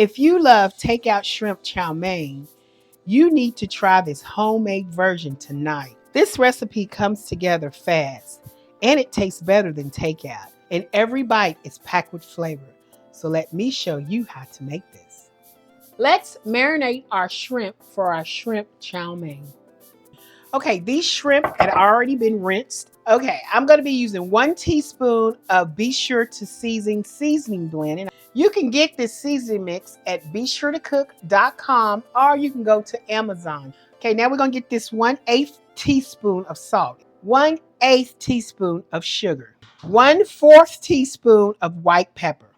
If you love takeout shrimp chow mein, you need to try this homemade version tonight. This recipe comes together fast and it tastes better than takeout. And every bite is packed with flavor. So let me show you how to make this. Let's marinate our shrimp for our shrimp chow mein. Okay, these shrimp had already been rinsed. Okay, I'm going to be using 1 teaspoon of Be Sure to Season seasoning blend. And you can get this seasoning mix at BeSureToCook.com or you can go to Amazon. Okay, now we're going to get this 1/8 teaspoon of salt, 1/8 teaspoon of sugar, 1/4 teaspoon of white pepper,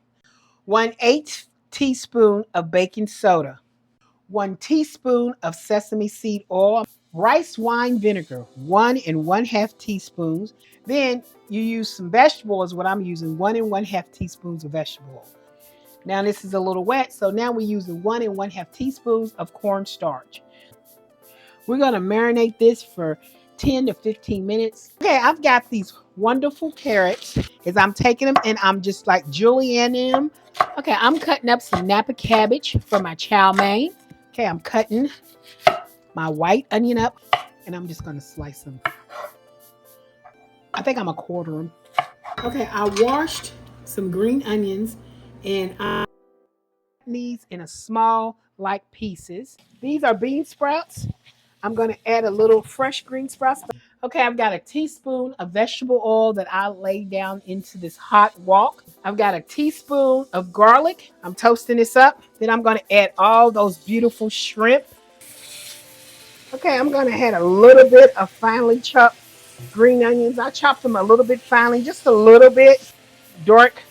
1/8 teaspoon of baking soda, 1 teaspoon of sesame seed oil, rice wine vinegar, 1 1/2 teaspoons. Then you use some vegetable oil is what I'm using, 1 1/2 teaspoons of vegetable oil. Now this is a little wet, so now we're using 1 1/2 teaspoons of cornstarch. We're gonna marinate this for 10 to 15 minutes. Okay, I've got these wonderful carrots as I'm taking them and I'm just like julienning them. Okay, I'm cutting up some Napa cabbage for my chow mein. Okay, I'm cutting my white onion up and I'm just gonna slice them. I think I'm a quarter them. Okay, I washed some green onions and I cut these in a small like pieces. These are bean sprouts. I'm gonna add a little fresh green sprouts. Okay, I've got a teaspoon of vegetable oil that I laid down into this hot wok. I've got a teaspoon of garlic. I'm toasting this up. Then I'm gonna add all those beautiful shrimp. Okay, I'm gonna add a little bit of finely chopped green onions. I chopped them a little bit finely, just a little bit. Dark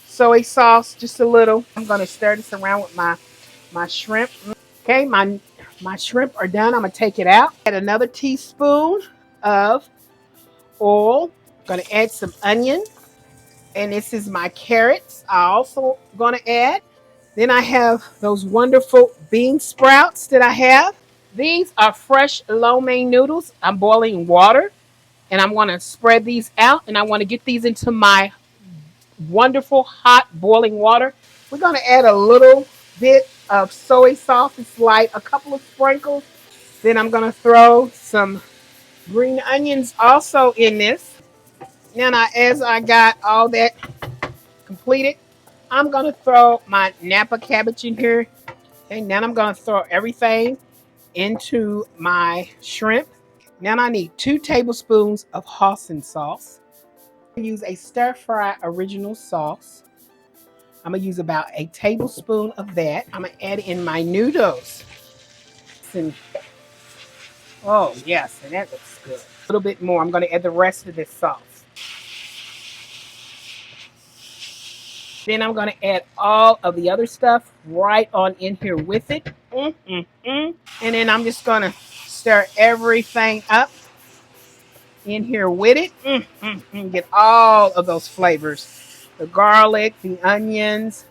soy sauce, just a little. I'm gonna stir this around with my shrimp. Okay, my shrimp are done. I'm gonna take it out. Add another teaspoon of oil. Gonna add some onion. And this is my carrots. I also gonna add. Then I have those wonderful bean sprouts that I have. These are fresh lo mein noodles. I'm boiling water and I'm gonna spread these out and I wanna get these into my wonderful hot boiling water. We're gonna add a little bit of soy sauce. It's like a couple of sprinkles. Then I'm gonna throw some green onions also in this. Now, as I got all that completed, I'm gonna throw my Napa cabbage in here. And now I'm gonna throw everything into my shrimp. Now I need 2 tablespoons of hoisin sauce. I use a stir fry original sauce. I'm gonna use about a tablespoon of that. I'm gonna add in my noodles. And, oh yes, and that looks good. A little bit more. I'm gonna add the rest of this sauce. Then I'm gonna add all of the other stuff right on in here with it. And then I'm just gonna stir everything up in here with it. Get all of those flavors. The garlic, the onions,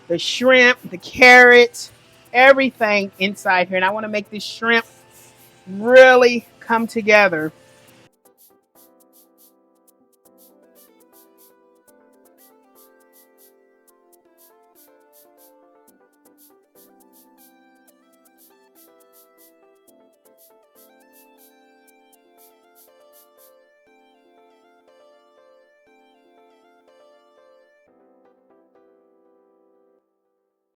the shrimp, the carrots, everything inside here. And I want to make this shrimp really come together.